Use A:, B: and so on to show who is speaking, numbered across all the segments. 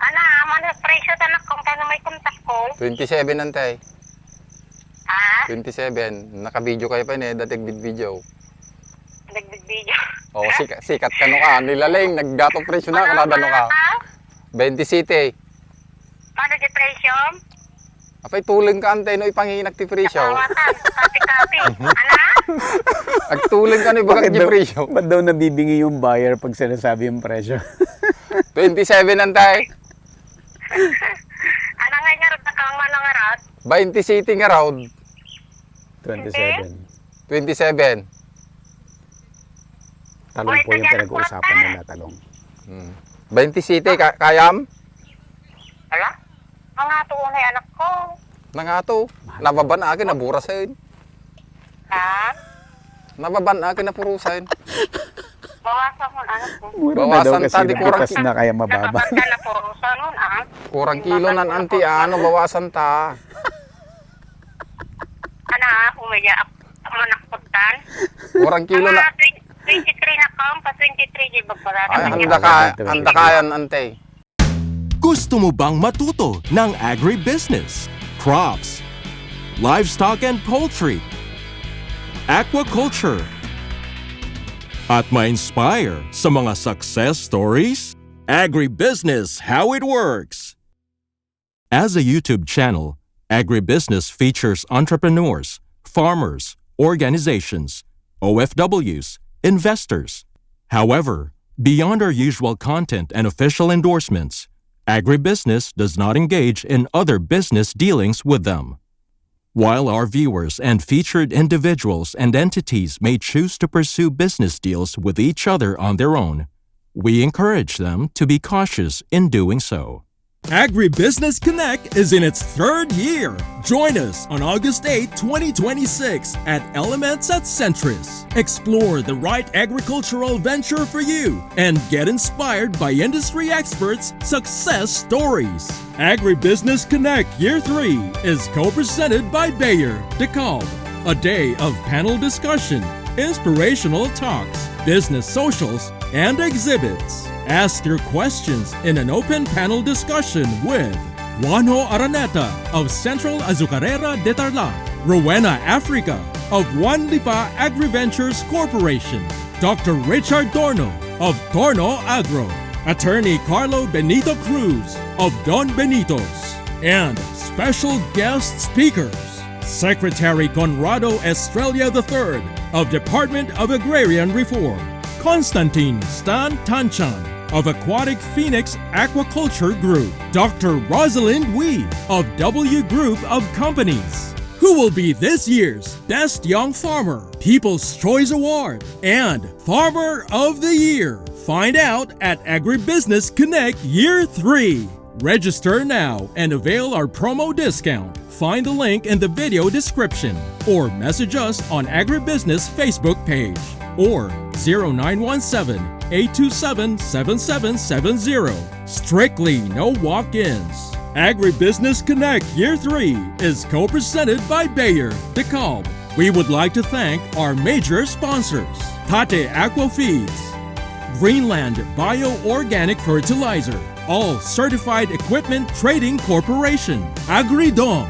A: Ano presyo tanak kung kano may kontak ko?
B: 27 antay.
A: Ha?
B: 27. Naka-video kayo pa ni datig video.
A: Nagbibideo.
B: Oh, sikat ka no ka. Nilaling, naggatong presyo na kada no ka. 20 city.
A: Paano di presyo?
B: Apay tuling ka antay no ipanginak ti presyo.
A: Nakawatan, kapi-kapi.
B: Agtuling ka no ibagag ti presyo.
C: Ba't daw nabibingi yung buyer pag sinasabi yung presyo?
B: 27 antay.
A: Ano nga nga rin kang manangarat?
B: 20 city nga round.
C: 27.
B: 27.
C: Talong po yung pinag-uusapan nila, talong.
B: 20 city kayam?
A: Ala? Mga tuunay anak ko.
B: Nangato. Nababan akin naburasin.
A: Ha?
B: Nababan akin napurusin.
A: Bawasan mo anak ko.
C: Mura na daw
B: Bawasan
C: kasi
B: tadi kurang
C: nagbukas na kaya mababa.
A: Nakapag ka na po sa nun
B: Kurang kilo nan anti ano bawasan ta.
A: Umaya ako manakputan.
B: Kurang kilo na.
A: 23 na kam, pa 23 di bagbarada.
B: Ay handa kayan ante.
D: Gusto mo bang matuto ng agribusiness, crops, livestock and poultry, aquaculture, at ma-inspire sa mga success stories? Agribusiness How It Works! As a YouTube channel, Agribusiness features entrepreneurs, farmers, organizations, OFWs, investors. However, beyond our usual content and official endorsements, Agribusiness does not engage in other business dealings with them. While our viewers and featured individuals and entities may choose to pursue business deals with each other on their own, we encourage them to be cautious in doing so. Agribusiness Connect is in its third year. Join us on August 8, 2026 at Elements at Centris. Explore the right agricultural venture for you and get inspired by industry experts' success stories. Agribusiness Connect Year 3 is co-presented by Bayer, DeKalb. A day of panel discussion, inspirational talks, business socials, and exhibits. Ask your questions in an open panel discussion with Juanjo Araneta of Central Azucarera de Tarlac, Rowena Africa of Juan Lipa AgriVentures Corporation, Dr. Richard Torno of Torno Agro, Attorney Carlo Benito Cruz of Don Benitos, and special guest speakers, Secretary Conrado Estrella III of Department of Agrarian Reform, Constantine Stan Tanchan of Aquatic Phoenix Aquaculture Group, Dr. Rosalind Wee of W Group of Companies, who will be this year's Best Young Farmer, People's Choice Award, and Farmer of the Year. Find out at Agribusiness Connect Year 3. Register now and avail our promo discount. Find the link in the video description or message us on Agribusiness Facebook page or 0917-827-7770. Strictly no walk-ins. Agribusiness Connect Year 3 is co-presented by Bayer, DeKalb. We would like to thank our major sponsors, Tate Aqua Feeds, Greenland Bio-Organic Fertilizer, All Certified Equipment Trading Corporation, Agridom,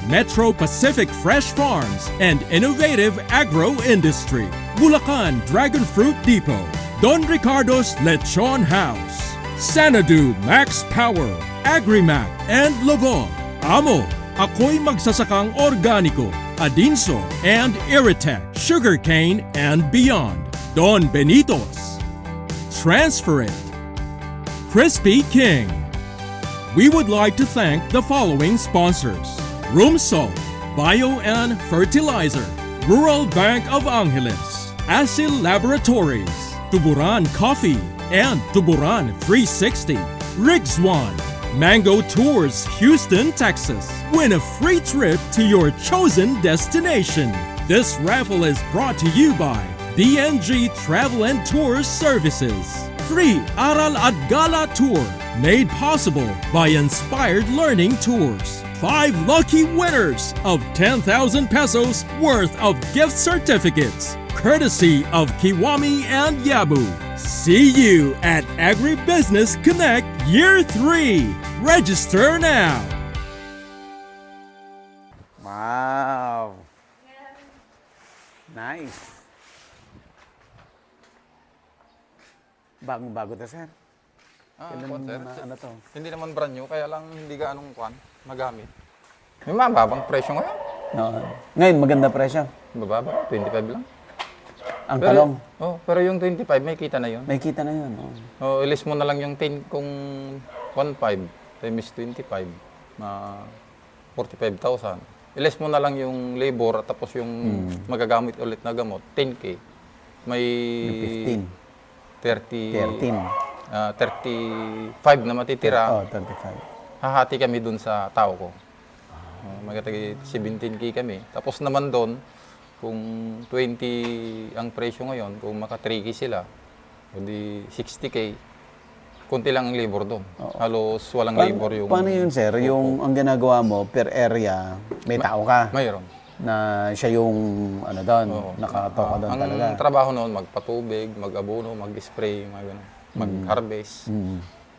D: Metro Pacific Fresh Farms and Innovative Agro Industry, Bulacan Dragon Fruit Depot, Don Ricardo's Lechon House, Sanadu Max Power, Agrimac and Lovon, Amo, Ako'y Magsasakang Organiko, Adinso and Iritech, Sugarcane and Beyond, Don Benitos, Transfer It, Crispy King. We would like to thank the following sponsors: Room Salt, Bio and Fertilizer, Rural Bank of Angeles, Asil Laboratories, Tuburan Coffee, and Tuburan 360, Riggs One, Mango Tours Houston, Texas. Win a free trip to your chosen destination. This raffle is brought to you by BNG Travel and Tours Services. Free Aral at Gala Tour, made possible by Inspired Learning Tours. 5 lucky winners of 10,000 pesos worth of gift certificates, courtesy of Kiwami and Yabu. See you at Agribusiness Connect Year 3. Register now.
C: Wow. Nice. Bagong-bago to, sir. Kailan
B: sir.
C: ano to?
B: Hindi naman brand new, kaya lang hindi gaanong magamit. May mababang presyo ngayon.
C: No. Ngayon, maganda presyo.
B: Mababa, 25 lang.
C: Ang talong,
B: Pero yung 25, may kita na yun.
C: may kita na yun.
B: Ilis mo na lang yung 10 kung 1.5 times 25, 45,000. Ilis mo na lang yung labor at tapos yung magagamit ulit na gamot, 10K. May
C: Yung
B: 30,
C: 13.
B: 35 na matitira.
C: Oh, 35.
B: Hahati kami dun sa tao ko. Magatagi 17K kami. Tapos naman doon, kung 20 ang presyo ngayon, kung maka 3K sila, o di 60K, kunti lang ang labor doon. Halos walang labor yung...
C: Paano yun, sir? Yung ang ginagawa mo per area, may tao ka
B: Mayroon.
C: na siya yung ano doon,
B: Oo.
C: nakatoka doon
B: Ang
C: talaga.
B: trabaho noon, magpatubig, mag-abono, mag-spray, mga ganun, mag-harvest.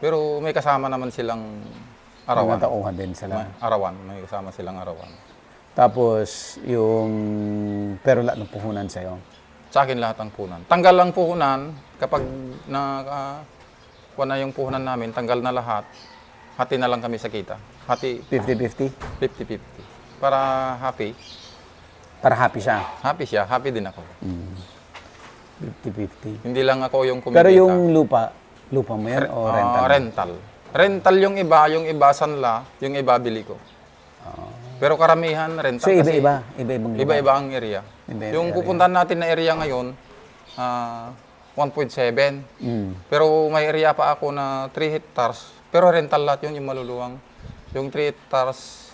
B: Pero may kasama naman silang arawan.
C: Natauhan din sila.
B: Arawan, may kasama silang arawan.
C: Tapos, yung pero lahat ng puhunan sa'yo.
B: Sa akin lahat ang puhunan. Tanggal lang puhunan, kapag kuha na yung puhunan namin, tanggal na lahat, hati na lang kami sa kita. Hati
C: 50-50?
B: 50-50. Para happy.
C: Para happy siya.
B: Happy siya, happy din ako.
C: 50-50.
B: Hindi lang ako yung kumikita.
C: Pero yung lupa mo yan o rental?
B: Rental. Rental yung iba sanla, yung iba bili ko. Pero karamihan rental.
C: So,
B: kasi
C: iba-iba? Iba-ibang lupa?
B: Iba-iba ang area.
C: Iba-ibang
B: Yung
C: area.
B: pupuntahan natin na area ngayon, 1.7. Pero may area pa ako na 3 hectares. Pero rental lahat yun, yung maluluwang. Yung 3 hectares,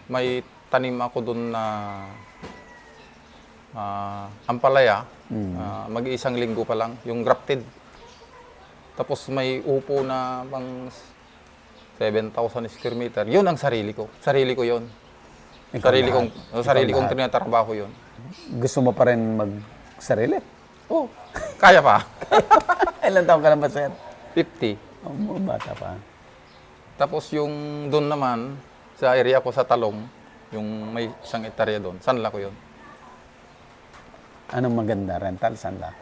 B: may tanim ako dun na ampalaya. Mag-iisang linggo pa lang, yung grafted. Tapos may upo na pang 7,000 square meter. Yun ang sarili ko. Sarili ko yun. Sarili kong tinatrabaho yun.
C: Gusto mo pa rin mag-sarili?
B: Oh, kaya pa.
C: Ilan taon ka lang ba, sir?
B: 50.
C: Oh, bata pa.
B: Tapos yung doon naman, sa area ko sa Talong, yung may isang hektarya doon, sanla ko yun.
C: Anong maganda? Rental? Sanla?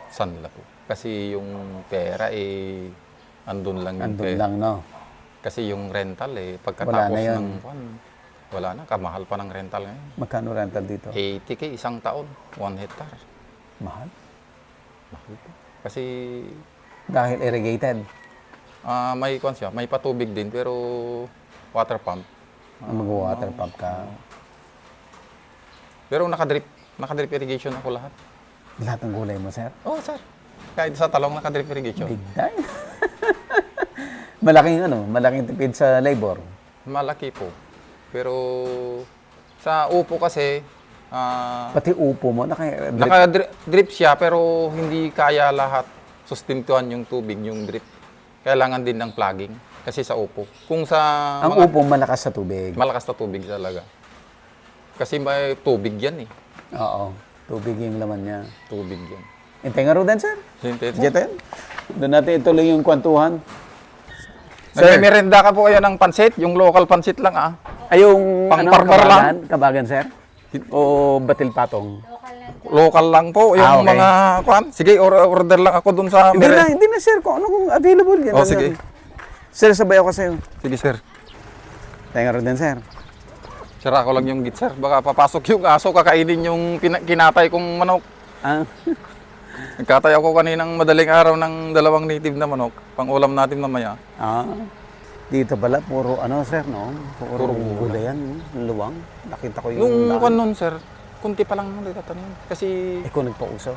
B: Sanla ko. Kasi yung pera andun lang yung
C: Andun
B: pera.
C: lang, no?
B: Kasi yung rental
C: Wala
B: pagkatapos
C: na yun.
B: wala na, kamahal pa ng rental ngayon.
C: Magkano rental dito?
B: 80K isang taon, 1 hectare.
C: Mahal.
B: Mahal pa. Kasi
C: Dahil irrigated.
B: may siya, may patubig din pero water pump.
C: Mag-water pump ka.
B: Pero nakadrip irrigation ako lahat.
C: Lahat ng gulay mo, sir?
B: Oh, sir. Kahit sa Talong nakadrip irrigation.
C: Big time. malaking tipid sa labor.
B: Malaki po. Pero sa upo kasi,
C: Pati upo mo, drip.
B: naka-drip siya pero hindi kaya lahat sustintuhan yung tubig, yung drip. Kailangan din ng plugging kasi sa upo. Kung sa
C: Ang upo malakas sa tubig.
B: malakas na tubig talaga. Kasi may tubig yan eh.
C: Oo. Tubig yung laman niya.
B: Tubig yan.
C: Hintay nga ro din, sir.
B: Hintay po.
C: Sige, tayo. Doon natin ituloy yung kwentuhan.
B: Nagme-merenda ka po kayo ng pansit, yung local pansit lang ah.
C: Ay, yung
B: Pang-farmer lang?
C: Kabagan, sir? O batil patong?
B: Local lang po, yung
C: okay.
B: mga Sige, order lang ako dun sa
C: Hindi na, sir. Kung anong available. Yan,
B: Oh, sige.
C: Sir, sabay ako sa'yo.
B: Sige, sir.
C: Tayo nga ro din, sir.
B: Sira ko lang yung git, sir. Baka papasok yung aso, kakainin yung kinatay kong manok.
C: Ah,
B: Nagkatay ako kaninang madaling araw ng 2 native na manok. Pang-ulam natin mamaya.
C: dito pala, puro sir, no? Puro gulay yan, no? Luwang. Nakita ko yung
B: Yung
C: daan.
B: nun, sir, kunti pa lang natatanim. Kasi
C: Ikaw nagpauso.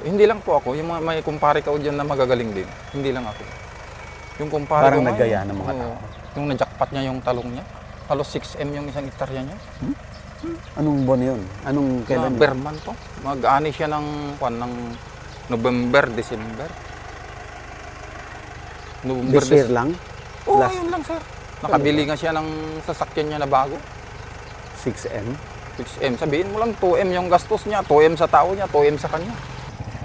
B: hindi lang po ako. Yung mga may kumpare ka dyan na magagaling din. Hindi lang ako. Yung kumpare
C: Parang
B: ko ngayon,
C: nagaya ng mga
B: oo.
C: tao.
B: Yung na-jackpot niya yung talong niya. Halos 6M yung isang hektarya niya.
C: Anong buwan yun? Anong kailan yun?
B: Berman to. Mag-ani siya ng November, December.
C: This year lang?
B: Oo,
C: Last
B: yun lang, sir. Nakabili nga siya ng sasakyan niya na bago.
C: 6M?
B: 6M. Sabihin mo lang 2M yung gastos niya, 2M sa tao niya, 2M sa kanya.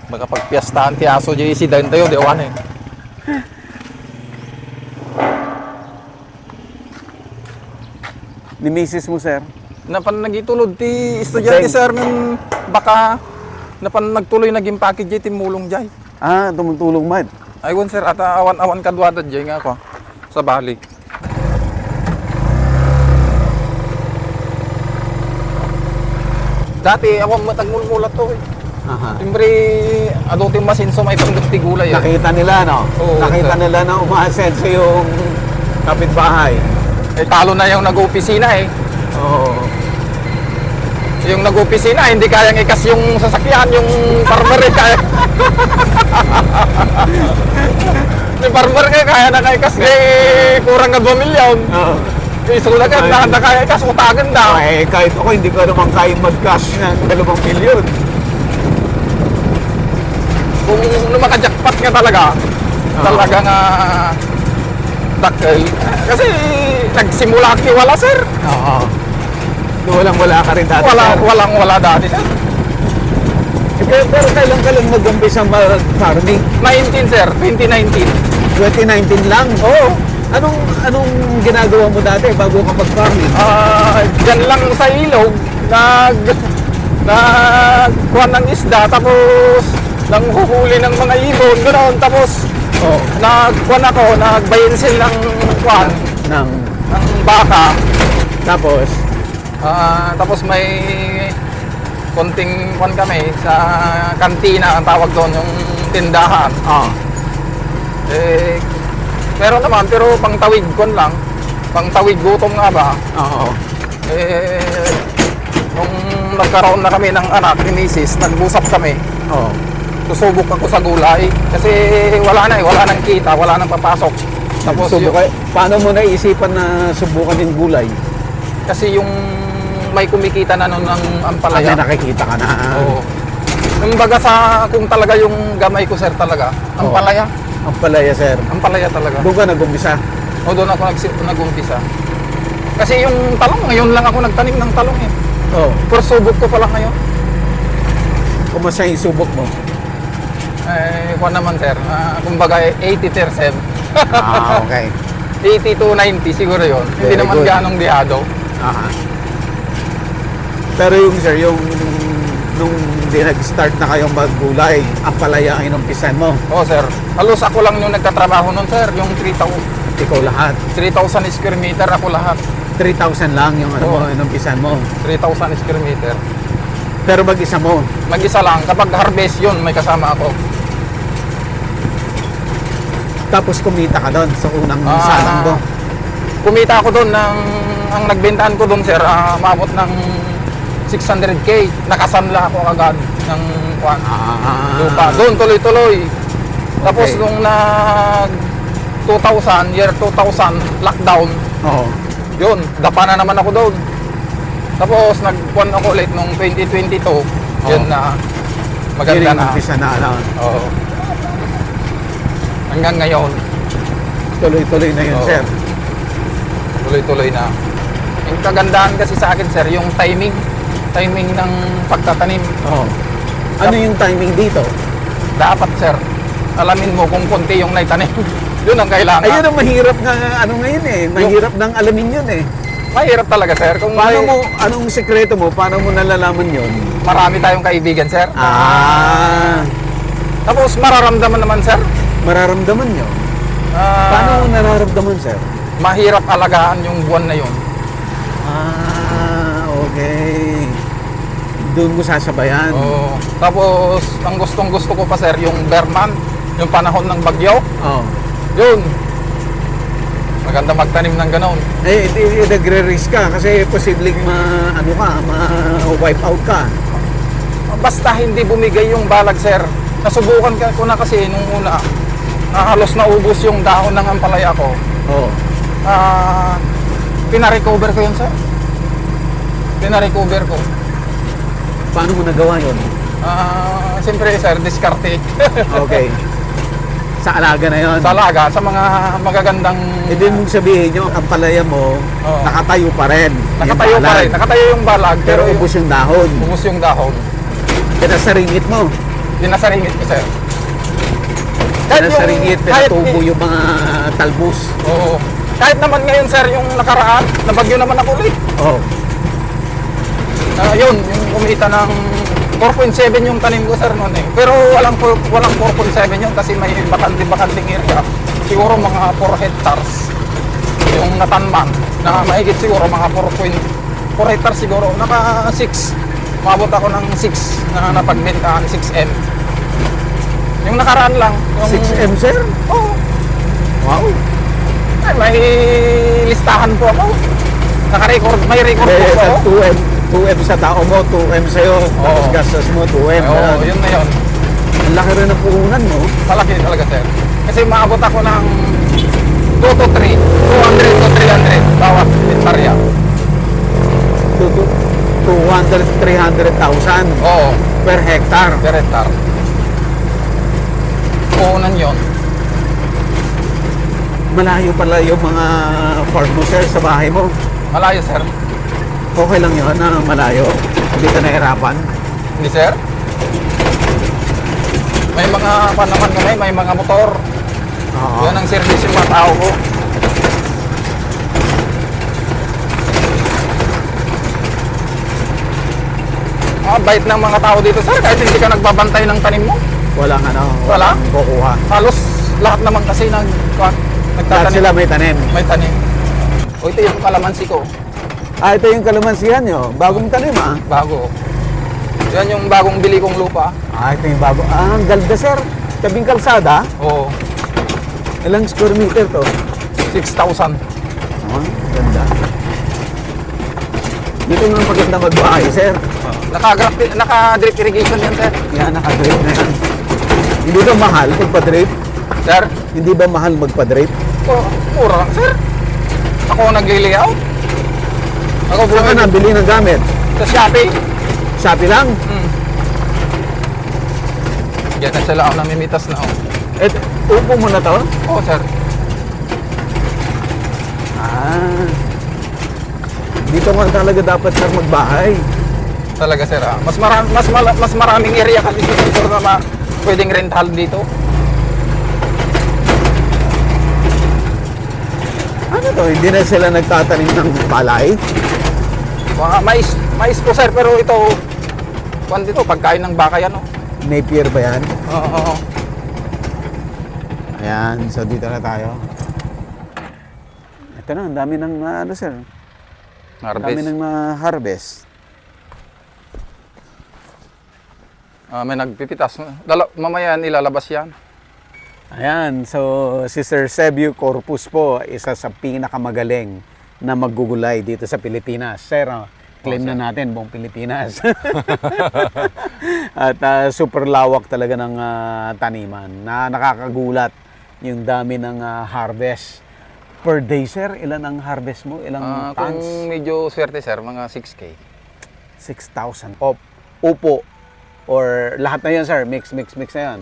B: Baka pagpiyastahan ti Aso JC dahil tayo, di awan eh.
C: Ni misis mo, sir?
B: Napan nagitulod ti estudyante sir ng baka napan nagtuloy naging package ti mulong jay.
C: Ah, tumutulong man.
B: Aywan sir, at awan-awan kadwada jay nga ako sa bali. Dati ako matagmulmulat to eh.
C: Aha.
B: Siyempre, adutin masinso may pangdukti gulay eh.
C: Nakita nila, no?
B: Oo,
C: Nakita
B: sir.
C: nila na umaasenso yung kapitbahay.
B: Eh, talo na yung nag-opisina eh.
C: Oo.
B: Yung nag-opisina, hindi kayang ikas yung sasakyan, yung farmer eh, kaya. Yung farmer kaya na kaikas eh, kurang na 2 milyon.
C: Oo.
B: Isulat ka, na kaya ikas, utagan na.
C: Eh, kahit ako, hindi ko naman kaya mag-cash ng 2 milyon.
B: Kung lumakajakpat ka talaga, talaga nga dakil. Kasi nagsimula wala sir.
C: Oo. Walang-wala ka rin dati, sir.
B: Wala dati sir.
C: Pero kailan ka lang nag-umpisa mag-farming?
B: 19 sir, 2019.
C: 2019 lang? Oo. Anong ginagawa mo dati bago ka mag-farming?
B: Diyan lang sa ilog, nagkuhan ng isda, tapos nanghuhuli ng mga ibon, ganoon. Tapos
C: Oo.
B: nagkuhan ako, nagbayensil ng kuhan,
C: Ng,
B: ng baka.
C: tapos,
B: Tapos may konting kuhan kami sa kantina, ang tawag doon, yung tindahan. Eh, pero pangtawid kuhan lang, pangtawid gutom nga ba.
C: oo.
B: Eh, nung nagkaroon na kami ng anak ni Mrs., nag-usap kami.
C: Oo.
B: Susubok ako sa gulay kasi wala nang kita, wala nang papasok. Tapos
C: Paano mo naisipan na subukan yung gulay?
B: kasi yung may kumikita na nun ng ampalaya.
C: May nakikita ka na.
B: Oo. Kumbaga kung talaga yung gamay ko sir talaga, ampalaya.
C: Ang palaya, sir.
B: Ampalaya talaga.
C: Doon ka nag-umpisa.
B: O doon ako nag-umpisa. Kasi yung talong, ngayon lang ako nagtanim ng talong eh.
C: Oo.
B: First subok ko pa lang ngayon.
C: Kumusta yung subok mo?
B: Eh, kuha naman sir, kumbaga 80%.
C: Okay.
B: 80 to 90 siguro yun. Hindi
C: Very
B: naman
C: good.
B: ganong dihado.
C: Aha. Pero yung sir, nung hindi nag-start na kayong maggulay, ang palaya ang inumpisan mo.
B: Oo sir, halos ako lang yung nagtatrabaho nun sir, yung 3,000
C: Ikaw lahat.
B: square meter ako lahat.
C: 3,000 lang yung
B: Oo.
C: inumpisan mo.
B: 3,000 square meter.
C: Pero mag-isa mo.
B: Mag-isa lang, kapag harvest yun, may kasama ako.
C: Tapos kumita ka doon sa unang salang mo.
B: Kumita ako doon ang nagbentahan ko doon sir, maabot ng 600K. Nakasanla ako agad ng lupa. Doon tuloy-tuloy. Tapos
C: Okay.
B: nung year 2000, lockdown,
C: Oo.
B: yun, dapa na naman ako doon. Tapos nagkuhan ako ulit nung 2022, yun na maganda
C: Yun yung
B: na.
C: umpisa na ano.
B: Oo. Hanggang ngayon,
C: Tuloy-tuloy na yun,
B: Oo.
C: sir.
B: tuloy-tuloy na. Yung kagandahan kasi sa akin sir, yung timing ng pagtatanim.
C: Oo. Ano yung timing dito?
B: Dapat sir, alamin mo kung konti yung naitanim. Yun ang kailangan.
C: Ayun ang mahirap na ano ngayon eh. Mahirap ng alamin yun eh.
B: Mahirap talaga sir. Kung
C: Paano mo, anong sekreto mo? Paano mo nalalaman yun?
B: marami tayong kaibigan sir. Tapos mararamdaman naman sir.
C: Mararamdaman nyo. Paano mo nararamdaman, sir?
B: Mahirap alagaan yung buwan na yun.
C: Okay. Doon mo sasabayan.
B: Oo. Tapos ang gustong-gusto ko pa sir, yung Berman, yung panahon ng bagyo.
C: Oh.
B: Yun. Maganda magtanim ng ganon.
C: Eh, nagre-risk ka kasi posibleng ma-wipe out ka.
B: Basta hindi bumigay yung balag sir. Nasubukan ko na kasi nung una. Halos naubos yung dahon ng ampalaya ko.
C: Oh.
B: Pina-recover ko yun sir. Pina-recover ko.
C: Paano mo nagawa yun?
B: Siyempre sir, diskarte.
C: Okay. Sa alaga na yon.
B: Sa alaga, sa mga magagandang...
C: Hindi mong sabihin yung ampalaya mo,
B: Oo.
C: nakatayo pa rin.
B: Nakatayo
C: Yung
B: pa
C: balag.
B: rin. Nakatayo yung balag,
C: Pero
B: pero
C: ubos yung dahon.
B: ubos yung dahon.
C: Pinasaringit mo.
B: Dinasaringit ko, sir.
C: Pinasaringit, pinatubo yung mga talbos.
B: Oo. Kahit naman ngayon, sir, yung nakaraan, nabagyo naman ako ulit.
C: Oh.
B: Yun, yung kumita ng 4.7 yung tanim ko, sir, noon eh. Pero walang 4.7 yun kasi may bakanting area. Siguro mga 4 hectares yung natanman. Na mahigit siguro mga 4 hectares siguro. Naka 6. Umabot ako ng 6 na napagbentahan, 6M. Yung nakaraan lang. Yung,
C: 6M, sir?
B: Oo.
C: Wow.
B: Ay, may listahan po ako. Naka-record, may record po
C: Eh,
B: ako.
C: 2M sa tao mo, 2M sa'yo. Tapos
B: Oo.
C: gastos mo, 2M.
B: Oo, yun na yun.
C: Ang laki rin ng puhunan mo.
B: Malaki talaga, sir. Kasi maabot ako ng 2 to 3, 200 to 300 bawat hektarya.
C: 200,000-300,000
B: Oo,
C: per hectare.
B: per hectare. Puhunan yun.
C: Malayo pala yung mga farm mo, sir, sa bahay mo.
B: Malayo, sir.
C: Okay lang yun na malayo. Hindi ka nahirapan.
B: Hindi, sir. May mga naman kami, may mga motor.
C: Oo.
B: Yan ang service yung mga tao ko. Bait ng mga tao dito, sir. Kahit hindi ka nagbabantay ng tanim mo.
C: Walang ano,
B: Wala?
C: walang kukuha.
B: Halos lahat naman kasi
C: Lahat
B: nagtatanim.
C: sila may tanim.
B: May tanim. O ito yung kalamansi ko.
C: Ah, ito yung kalamansihan nyo. Bagong tanim, ah.
B: Bago. Yan yung bagong bili kong lupa.
C: Ah, ito yung bago. Ah, ang ganda, sir. Tabing kalsada.
B: Oo.
C: Ilang square meter to?
B: 6,000.
C: Ah, ganda. Dito nga maganda magbahay, sir.
B: Naka-drip irrigation yan, sir.
C: Yan, naka-drip na yan. Hindi ba mahal magpa-drip?
B: Sir?
C: Hindi ba mahal magpa-drip?
B: Mura lang, sir. Ako ang nagli-layout. Ako
C: Saan ka
B: bumili
C: nabili ng gamit?
B: sa Shopee.
C: Shopee lang?
B: Yan na sila ako namimitas na ako.
C: Eh, upo mo na to?
B: Oo, sir.
C: Ah. Dito nga talaga dapat, sir, magbahay.
B: Talaga, sir. Mas maraming area kasi dito na pwedeng rental dito.
C: Ano to? Hindi na sila nagtatanim ng palay?
B: Mga mais po, sir. Pero ito, dito, pagkain ng baka yan, oh.
C: Napier ba yan?
B: Oo.
C: Ayan, so dito na tayo. Ito na, ang dami ng ano, sir. Ang dami
B: Harvest.
C: ng harvest.
B: May nagpipitas. Mamaya ilalabas yan.
C: Ayan, so si Sir Sebio Corpus po, isa sa pinakamagaling na maggugulay dito sa Pilipinas. Sir, claim na natin buong Pilipinas. At super lawak talaga ng taniman na nakakagulat yung dami ng harvest. Per day, sir, ilan ang harvest mo? Ilang
B: Kung
C: tons?
B: medyo swerte, sir, mga 6K.
C: 6,000. Upo. Or lahat na yan, sir. Mix na yan.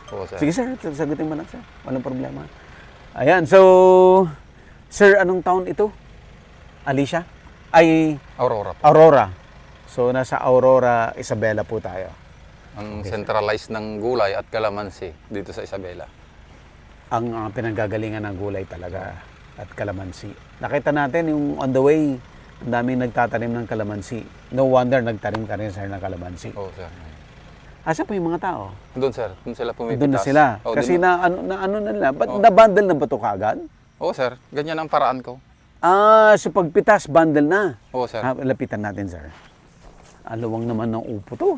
B: Oo, sir.
C: Sige, sir. Sagutin mo lang, sir. Walang problema. Ayan. So, sir, anong taon ito? Alicia? Ay,
B: Aurora po.
C: Aurora. So, nasa Aurora, Isabela po tayo.
B: Ang centralized ng gulay at kalamansi dito sa Isabela.
C: Ang pinanggagalingan ng gulay talaga at kalamansi. Nakita natin yung on the way, ang daming nagtatanim ng kalamansi. No wonder nagtanim ka rin, sir, ng kalamansi.
B: Oo, sir.
C: Asa po yung mga tao?
B: Doon, sir. Doon sila pumipitas.
C: Doon na sila.
B: Oo,
C: Kasi
B: doon
C: ano na nila, ba't na-bundle na ba ito kaagad?
B: Oo, sir. Ganyan ang paraan ko.
C: So pagpitas, bundle na.
B: Oo, sir.
C: Lapitan natin, sir. Alawang naman ng upo to.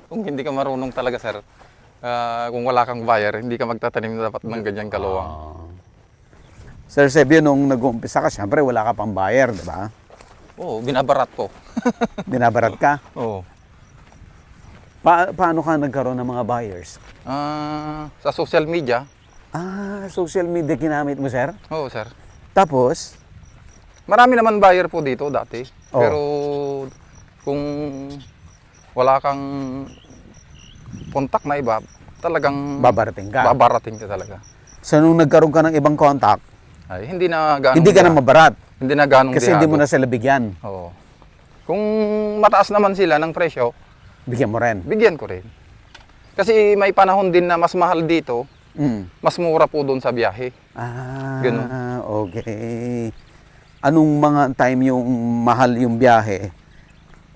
B: Kung hindi ka marunong talaga, sir, kung wala kang buyer, hindi ka magtatanim dapat ng ganyang kaluwang.
C: Sir Sebio, nung nag-uumpisa ka, syempre wala ka pang buyer, di ba?
B: Oo, binabarat ko.
C: Binabarat ka.
B: Oo.
C: Paano ka nagkaroon ng mga buyers?
B: Sa social media.
C: Social media ginamit mo, sir?
B: Oo, sir.
C: Tapos?
B: Marami naman buyer po dito dati.
C: Oo.
B: Pero kung wala kang contact na iba, talagang
C: Babarating ka.
B: babarating ka talaga.
C: So nung nagkaroon ka ng ibang contact,
B: Ay, hindi na ganong
C: hindi ka na mabarat.
B: hindi na ganong
C: Kasi hindi mo
B: dirado.
C: na sila bigyan.
B: Oo. Kung mataas naman sila ng presyo,
C: Bigyan mo rin.
B: bigyan ko rin. Kasi may panahon din na mas mahal dito, mas mura po doon sa biyahe. Ganun.
C: Okay. Anong mga time yung mahal yung biyahe?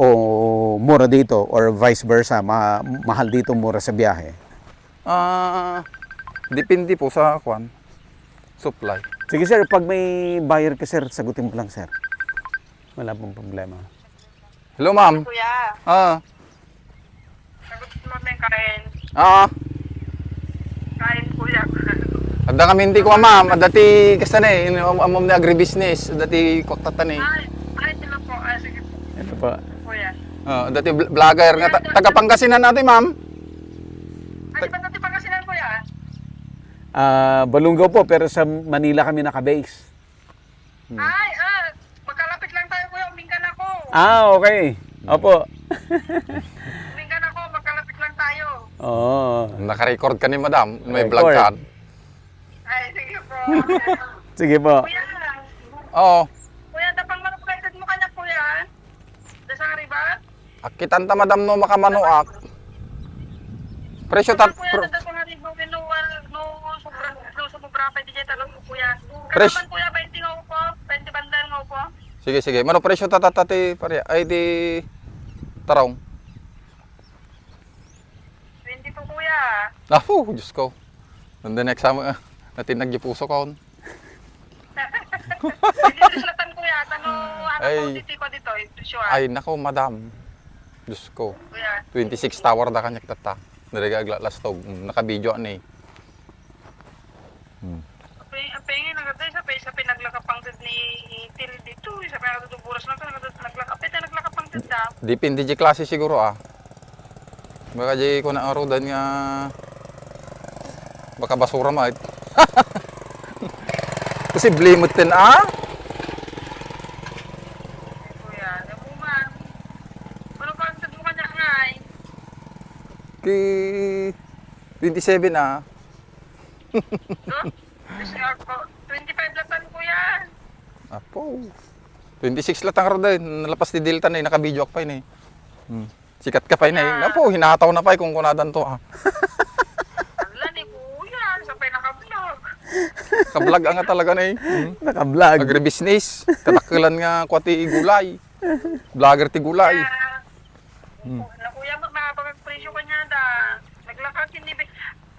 C: O mura dito? Or vice versa, mahal dito, mura sa biyahe?
B: Depende po sa supply.
C: Sige sir, pag may buyer ka sir, sagutin mo lang sir. Wala pong problema.
B: Hello, ma'am.
A: Kuya, sagot mo na yung kain. Kain, kuya.
B: Adda kami hindi ko ma'am, dati kasi na amom na agribusiness, dati kwaktatan
A: Ay, sila po. Ay, sige po,
C: Ito pa.
A: kuya.
B: Dati vlogger nga, taga Pangasinan natin ma'am.
A: Ay, di ba natin Pangasinan, kuya?
C: Balungaw po, pero sa Manila kami naka-base.
A: Ay, magkalapit lang tayo, kuya. Uminggan ako.
C: Okay. Opo.
A: Uminggan ako, magkalapit lang tayo.
C: Oo.
B: Naka-record ka ni madam, may
C: Record.
B: vlog ka.
A: Ay, sige po.
C: Sige po.
A: Kuya,
B: Oo.
A: kuya, dapang manupagkatid mo kanya, kuya. Dasari ba?
B: Akitan ta madam no makamanuak. Presyo tat
A: Kuya, dadasang hari mo, no, sobra pa, di tanong mo, kuya.
B: Fresh.
A: Kanaman, kuya, 20 nga po, 20 bandal nga po.
B: Sige sige, mano presyo tatatati pare ay di tarong.
A: 20 po, kuya.
B: Diyos ko. Nandun next sama natin naggipuso ko.
A: Pwede dislatan, kuya. Ano
B: Ay.
A: po, titi ko dito, sure.
B: Ay nako madam. Diyos ko.
A: Kuya.
B: 26 tower da kanyak tata. Nariga lastog. Naka-video ani.
A: Pengin nagkatay sa pinaglakapang dad ni Til dito. Sa pinagduburas lang ka, naglakapit na naglakapang dad daw.
B: Depende di klase siguro Baka di ko na arudan nga baka basura ma. Kasi blimot din
A: Kuya, alam mo man. Ano pa ang dad mo kanya ngay?
B: Ki 27
A: No? Kasi ako, 25 latan, kuya.
B: Apo. 26 latang ro din. Nalapas ni Delta na naka-video pa yun Sikat ka pa yun Apo, hinataw na pa kung kunadan to
A: Wala ni kuya, sabay naka-vlog.
B: Ka-vlog nga talaga na
C: Naka-vlog.
B: Agribusiness. Katakalan nga kwati gulay. Vlogger ti gulay.
A: Na kuya, magpapag-presyo ka niya da. Naglakak hindi ba?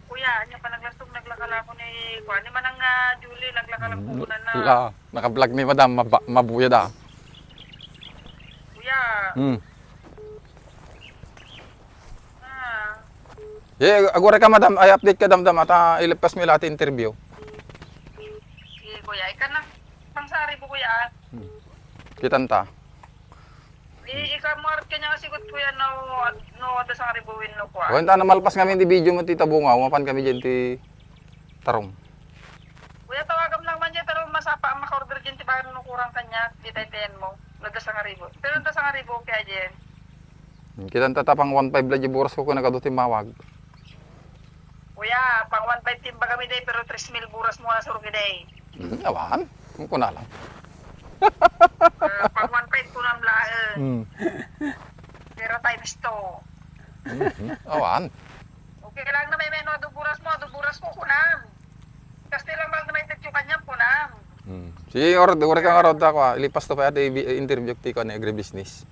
A: Kuya, niya pa naglastog, naglakala ko ni kuya. Ni manang Julie, naglakala ko na.
B: Naka-vlog ni madam, mabuya da.
A: Kuya,
B: Agora ka madam, ay update ka damdam at ilipas mo lahat interview.
A: sige kuya, ikan na pangsari po kuya.
B: Kitanta.
A: Ikamuart ka niya kasi kuya no ada sa ribuwin no kuya.
B: Wala na malpas kami di video mo tita bunga, umapan kami dyan ti tarong.
A: Kuya, tawagam lang man dyan, pero masapa ang maka-order dyan, tiba nung kurang kanya, di tayo mo, nagda sa ngaribo. Pero nagda sa ngaribo kaya dyan.
B: Kitanta tapang 1.5 lagi buras ko kung nagaduti mawag.
A: Kuya, pang 1.5 timba kami day, pero 3,000 buras mo na surugi day.
B: Awan, kung kuna lang.
A: Pang 1.5 ko ng lahat. Pero times 2.
B: Awan.
A: Okay lang na may meno, duburas mo, kunam. Kasi lang bang na may tet yung kanya, kunam.
B: Sige, oras ka nga rod ako. Ilipas to pa at interview ti ko na agribusiness.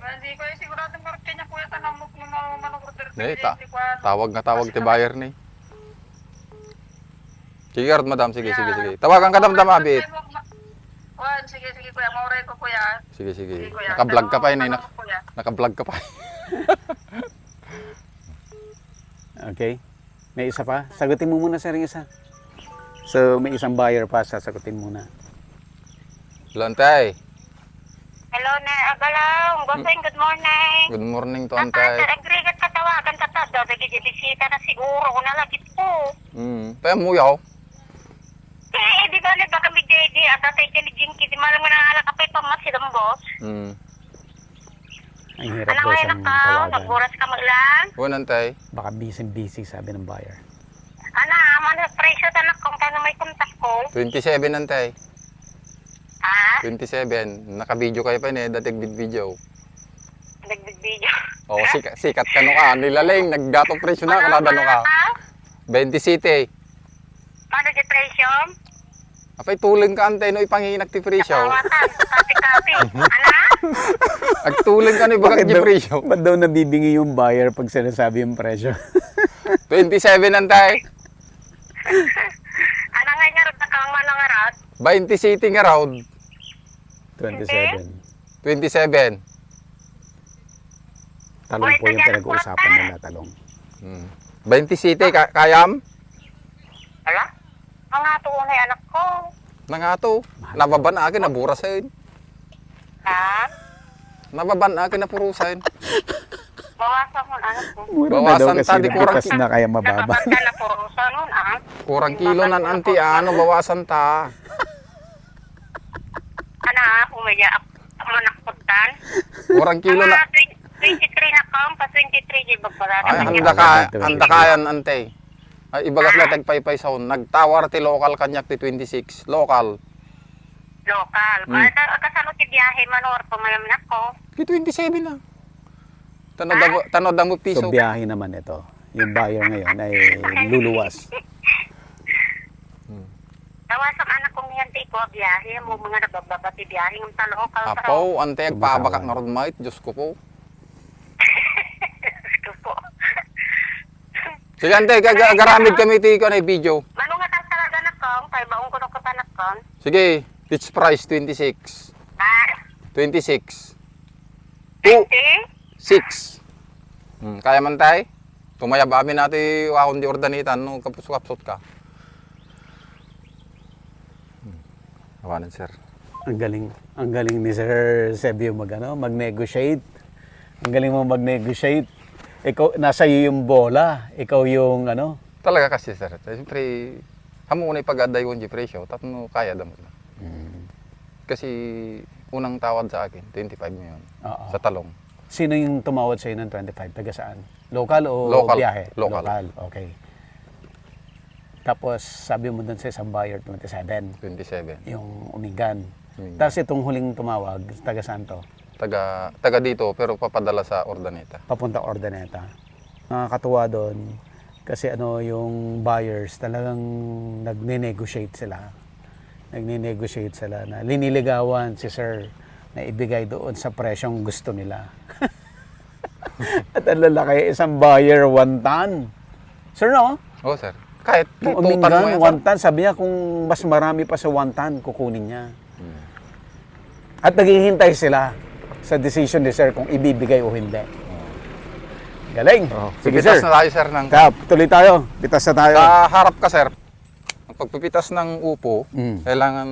A: Hindi ko yung siguradong mark kanya, kuya, tanong mo kung manong-order ka
B: Hindi,
A: dyan, di ko
B: tawag ti buyer ni. Sige, rod madam, sige. Tawagan ka damdam abit.
A: Sige, kuya, mauray ko, kuya.
B: Sige.
A: Kuya.
B: Naka-vlog ka pa yun
A: Tanong mo, kuya.
B: Naka-vlog ka pa.
C: Okay. May isa pa? Sagutin mo muna sir yung isa. So, may isang buyer pa, sasagutin muna.
B: Lantay.
A: Hello, Ner Agalong. Bossing, good morning.
B: Good morning to
A: Sir,
B: antay.
A: agregat katawagan ka ta. Bisita na siguro. Unalagit po.
B: Paya muyaw.
A: Di ba na ba kami JD at tatay ka ni Jinky. Di malam mo na alak kapay pa mas silang boss.
C: Ang hirap
E: Ano
C: daw
E: ngayon
C: siyang
E: ka?
C: tawagan.
E: Magburas ka maglan?
B: Unan tay.
C: Baka busy sabi ng buyer.
E: Ana, man presyo tanak kung paano may kontak ko.
B: 27 antay.
E: Ha?
B: 27. Naka-video kayo pa ni datig video.
E: Nagbibideo.
B: Oh, sikat ka no ka. Nilaling, naggatong presyo na, kanada no ka. 20 city.
E: Paano di presyo?
B: Apay tuling ka antay no ipanginak ti presyo.
E: Tawatan, kapi-kapi. Ana?
B: Agtuling ka no ibagat ti presyo.
C: Ba't daw nabibingi yung buyer pag sinasabi yung presyo?
B: 27 antay.
E: Ana nga nga rin kang manangarat?
B: 20 city nga round.
C: 27.
B: 27.
C: Talong po yung pinag-uusapan nila, talong.
B: 20 city, kayam?
E: Ala? Mga tuunay anak ko.
B: Nangato. Nababan akin, naburasin.
E: Ha?
B: Nababan akin, napurusin.
E: Bawasan mo anak ko.
C: Mura na
B: Bawasan
C: daw kasi
B: ta, di kurang
C: nagbukas na kaya mababa.
E: Nakabanda na po. Saan nun ah?
B: Kurang kilo nan anti, ano, bawasan ta.
E: Ana, umaya ako manakputan.
B: Kurang kilo na.
E: 23 na kam, pa 23 di bagpala.
B: Ay, handa kayan, ante. Ay, ibagas na tagpaypay sound. Nagtawar ti local kanyak ti 26. Local.
E: Local. Kasano ti biyahe manor pa malamin ako.
B: Ki 27 na. Tanod mo piso.
C: So biyahe naman ito. Yung buyer ngayon ay luluwas.
E: Tawasang anak kong hiyante ko biyahe mo mga nagbabati biyahe ng local.
B: Apo, ante, agpabakak na ron mait. Diyos ko po.
E: Gusto po.
B: Sige, ante, garamid kami ti ko na video.
E: Manungat ang talaga na kong, kay baong ko ka panak kong.
B: Sige, pitch price 26.
E: Ha?
B: 26.
E: 20?
B: 6. Kaya man tay? Tumayab amin natin wakon di ordanitan no kapusok-kapsot ka. Awanan sir.
C: Ang galing ni Sir Sebio mag-negotiate. Ang galing mo mag-negotiate. Ikaw, nasa iyo yung bola. Ikaw yung ano.
B: Talaga kasi sir. Siyempre, hamo na ipag-adayon di presyo, tatno kaya damo na. Kasi unang tawad sa akin, 25 ngayon.
C: Oo.
B: Sa talong.
C: Sino yung tumawad sa iyo ng 25? Taga saan? Local o
B: Local.
C: biyahe?
B: Local.
C: Okay. Tapos sabi mo dun sa isang buyer 27.
B: 27.
C: Yung Umingan.
B: Umingan.
C: Tapos itong huling tumawag, taga saan to?
B: Taga dito pero papadala sa Ordaneta.
C: Papunta Ordaneta. Nakakatuwa doon kasi ano yung buyers talagang nagne-negotiate sila. Nagne-negotiate sila na liniligawan si sir na ibigay doon sa presyong gusto nila. At ang lalaki, isang buyer 1 ton. Sir, no?
B: Oh sir. Kahit
C: Yung
B: tutan mo
C: Umingan,
B: yan,
C: 1 ton. Sabi niya kung mas marami pa sa 1 ton, kukunin niya. At naghihintay sila sa decision ni sir kung ibibigay o hindi. Galing. Sige,
B: Pipitas
C: sir.
B: na tayo sir ng
C: Kap, tuloy tayo. Pitas na tayo.
B: sa harap ka sir. Ang pagpipitas ng upo,
C: Mm.
B: kailangan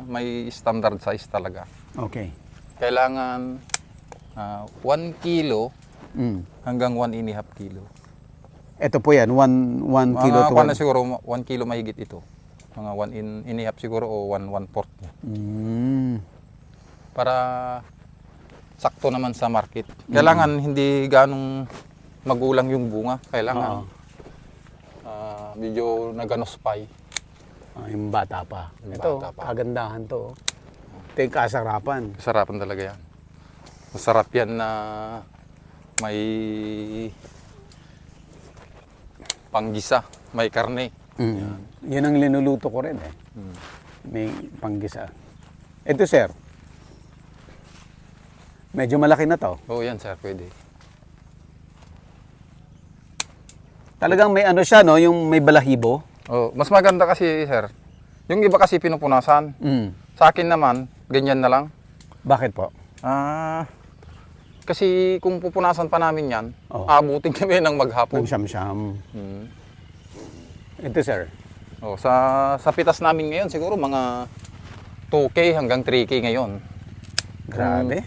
B: may standard size talaga.
C: Okay.
B: Kailangan 1 kilo
C: Mm.
B: hanggang 1.5 kilo.
C: Ito po yan, 1 kilo
B: Mga
C: to
B: kuwan na
C: 1.
B: siguro 1 kilo mahigit ito. Mga 1.5 siguro o 1/4 niya. Para sakto naman sa market. Kailangan hindi ganong magulang yung bunga. Kailangan medyo naganospay.
C: Yung bata pa.
B: Yung
C: Ito,
B: bata pa.
C: kagandahan to. Ito yung kasarapan.
B: Masarapan talaga yan. Masarap yan na may panggisa, may karne.
C: Yun ang linuluto ko rin eh. May panggisa. Ito sir. Medyo malaki na to.
B: Oo yan sir, pwede.
C: Talagang may ano siya, no? Yung may balahibo.
B: Oh, mas maganda kasi sir. Yung iba kasi pinupunasan. Sa akin naman, ganyan na lang.
C: Bakit po?
B: Kasi kung pupunasan pa namin yan,
C: Oh.
B: abutin kami ng maghapon.
C: Yung siyam-siyam.
B: Mm.
C: Ito sir.
B: Oh, sa pitas namin ngayon, siguro mga 2K hanggang 3K ngayon.
C: Grabe.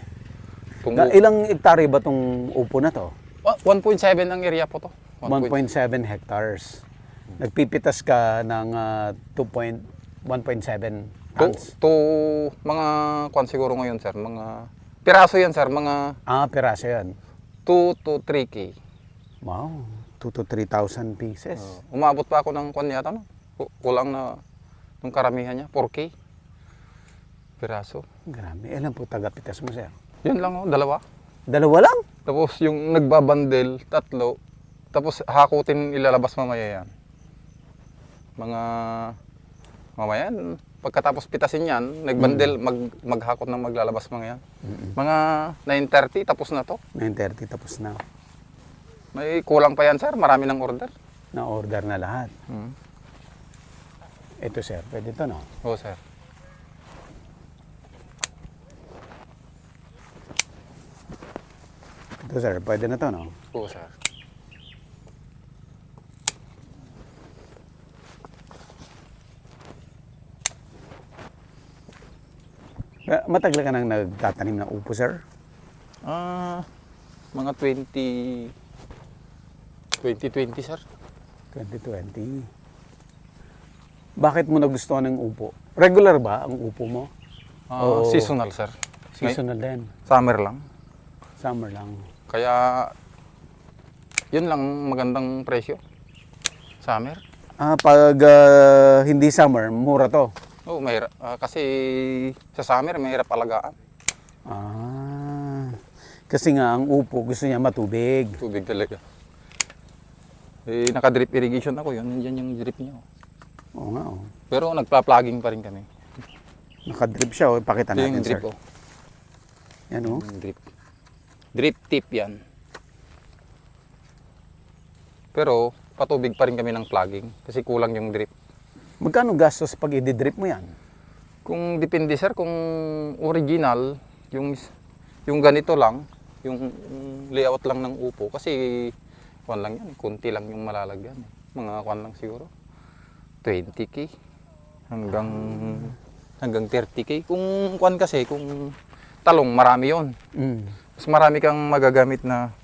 B: Kung
C: Ilang hektare ba tong upo na to?
B: 1.7 ang area po to.
C: 1.7 hectares. Nagpipitas ka ng 1.7 tons.
B: To mga kwan siguro ngayon sir, mga Piraso yan, sir. Mga
C: Piraso yan.
B: 2 to 3K.
C: Wow, 2 to 3,000 pieces.
B: Umabot pa ako ng kwan yata, no? Kulang na nung karamihan niya, 4K. Piraso.
C: Grabe. Ilan po tagapitas mo, sir?
B: Yun lang, oh, 2.
C: Dalawa lang?
B: Tapos yung nagbabandel, 3. Tapos hakutin ilalabas mamaya yan. Mamaya, pagkatapos pitasin yan, nagbandel, maghakot ng maglalabas mga yan. Mga 9:30, tapos na to.
C: 9:30 tapos na.
B: May kulang pa yan, sir. Marami ng order.
C: Na-order na lahat.
B: Hmm.
C: Ito, sir. Pwede to, no?
B: Oo, sir.
C: Ito, sir. Pwede na to, no?
B: Oo, sir.
C: Matagal ka nang nagtatanim ng upo, sir?
B: Mga 2020, sir.
C: 2020. Bakit mo nagustuhan ng upo? Regular ba ang upo mo? Oo.
B: Seasonal, sir.
C: Seasonal din.
B: Summer lang.
C: Summer lang.
B: Kaya, yun lang magandang presyo. Summer.
C: Pag hindi summer, mura to.
B: Oo, mahirap. Kasi sa summer, mahirap alagaan.
C: Kasi nga ang upo gusto niya matubig.
B: Tubig talaga. Naka-drip irrigation ako yun. Yan yung drip niya.
C: Oo nga, oh.
B: Pero nagpa-plugging pa rin kami.
C: Nakadrip siya, oh. Ipakita
B: Ito
C: natin,
B: yung drip,
C: sir.
B: oh.
C: Yan, oh.
B: Yung drip. Drip tip yan. Pero patubig pa rin kami ng plugging kasi kulang yung drip.
C: Magkano gastos pag i-drip mo yan?
B: Kung depende, sir, kung original, yung ganito lang, yung layout lang ng upo kasi kuwan lang yan, kunti lang yung malalagyan. Mga kuwan lang siguro. 20K hanggang 30K. Kung kuwan kasi, kung talong, marami yon. Mas marami kang magagamit na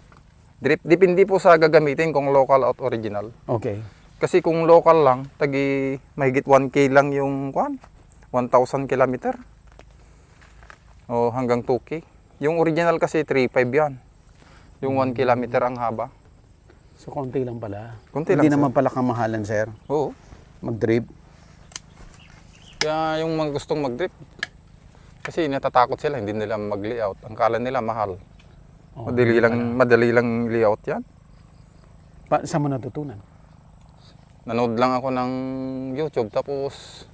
B: drip. Depende po sa gagamitin kung local at original.
C: Okay.
B: Kasi kung local lang, mahigit 1K lang yung kuwan. 1,000 kilometer. O hanggang 2K. Yung original kasi 3,500 yan. Yung 1 kilometer ang haba.
C: So, konti lang pala.
B: Konti
C: Hindi
B: lang,
C: naman pala kamahalan, sir.
B: Oo.
C: Mag-drip.
B: Kaya yung mga gustong mag-drip, kasi natatakot sila, hindi nila mag-layout. Ang kala nila mahal.
C: Oh,
B: Madali lang layout yan.
C: Saan mo natutunan?
B: Nanood lang ako ng YouTube, tapos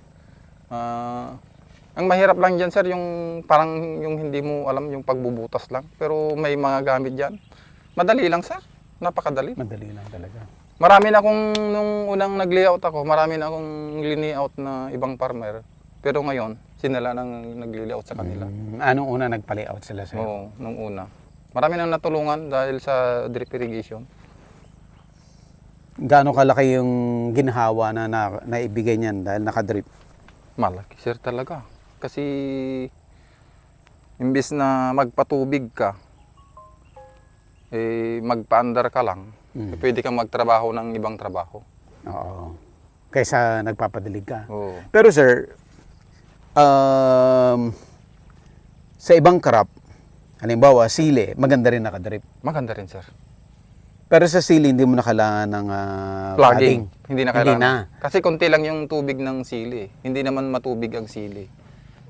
B: ang mahirap lang dyan, sir, yung parang yung hindi mo alam yung pagbubutas lang. Pero may mga gamit dyan. Madali lang, sir. Napakadali.
C: Madali lang talaga.
B: Marami na akong, nung unang nag-layout ako, marami na akong lini-out na ibang farmer. Pero ngayon, sila nang nag-layout sa kanila.
C: Anong una nagpa-layout sila, sir?
B: Oo, nung una. Marami nang natulungan dahil sa drip irrigation.
C: Gaano kalaki yung ginhawa na naibigay niyan dahil nakadrip?
B: Malaki, sir, talaga. Kasi imbis na magpatubig ka, magpa-andar ka lang, pwede kang magtrabaho ng ibang trabaho.
C: Oo. Kaysa nagpapadilig ka.
B: Oo.
C: Pero sir, sa ibang crop, halimbawa sili, maganda rin nakadrip.
B: Maganda rin, sir.
C: Pero sa sili, hindi mo na kailangan ng
B: Plugging. Hindi na kailangan.
C: Hindi na.
B: Kasi konti lang yung tubig ng sili. Hindi naman matubig ang sili.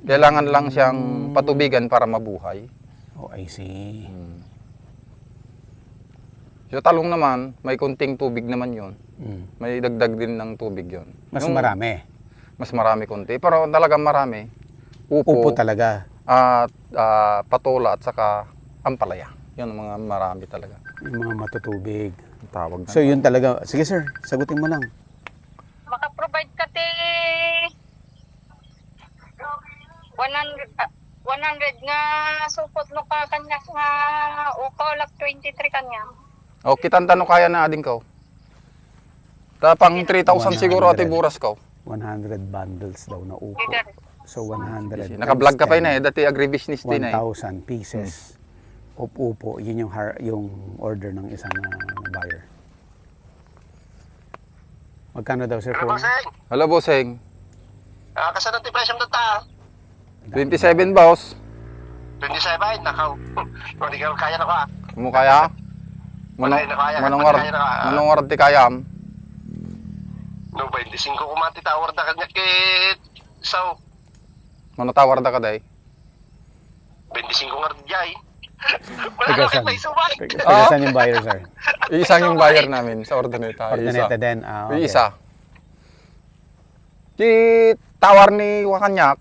B: Kailangan lang siyang patubigan para mabuhay.
C: Oh, I see.
B: Sa talong naman, may konting tubig naman yon. May dagdag din ng tubig yon.
C: Mas marami.
B: Mas marami konti. Pero talagang marami.
C: Upo talaga.
B: At patola at saka ampalaya. Yun ang mga marami talaga.
C: Yung mga matutubig.
B: Ang tawag na.
C: So yun talaga. Sige sir, sagutin mo lang.
A: Maka-provide ka 100 nga supot no ka kanya nga ukaw lak 23 kanya.
B: O, kitanta no kaya na ading ko. Tapang 3,000 siguro ati buras ko.
C: 100 bundles daw na upo. So 100.
B: Naka-vlog ka pa yun dati agribusiness din
C: 1,000 pieces of upo. Yun yung order ng isang buyer. Magkano daw sir?
F: Ano, bossing?
B: Hello, bossing.
F: Kasanang presyo mo ta?
B: 27, boss.
F: 27, nakaw. Hindi ka kaya na ka.
B: Mo kaya?
F: Wala na kaya.
B: Manong oras ti kayam?
F: No, 25 kumati tawar na kanya kay Sao.
B: Manatawar da ka day?
F: 25 nga jay. Wala
C: Tiga
F: na
C: saan?
F: kayo may subay.
C: Tiga saan yung buyer, sir?
B: Isang yung buyer namin sa Ordineta.
C: Ordineta din. Ah, okay.
B: Isa. Di tawar ni Wakanyak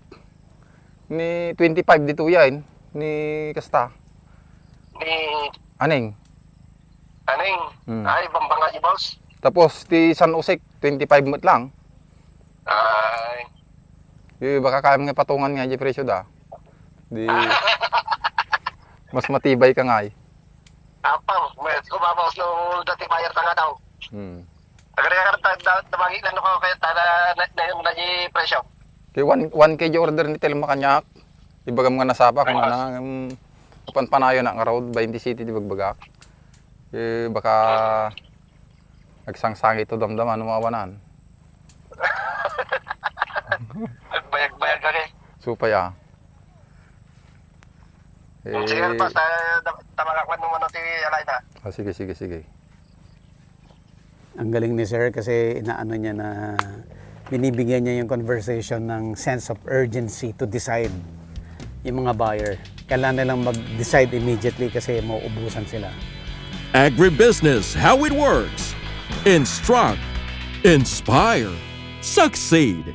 B: ni 25 dito yan ni Kasta.
F: Ni
B: Aning.
F: Aning. Ay, bambanga si boss.
B: Tapos ti San Usik 25 mo't lang.
F: Ay.
B: Di baka kaya mga patungan nga di presyo da. Di mas matibay ka nga eh.
F: Apaw, may kumabawas no dati bayar ta nga daw. Agad-agad tabagi lang ko kaya na di presyo.
B: Kaya 1 kg order ni Telma Kanyak. Ibaga mga nasapa kung ano panpanayo na nga raw 20 city di bagbagak. Eh baka nagsangsang ito damdaman umawanan.
F: Bayag-bayag ka kay.
B: Supay ah.
F: Sige, basta tamagakwan mo muna si Alayna.
B: Sige.
C: Ang galing ni sir kasi inaano niya na binibigyan niya yung conversation ng sense of urgency to decide yung mga buyer. Kailangan nilang mag-decide immediately kasi mauubusan sila.
D: Agribusiness, how it works. Instruct, inspire, succeed.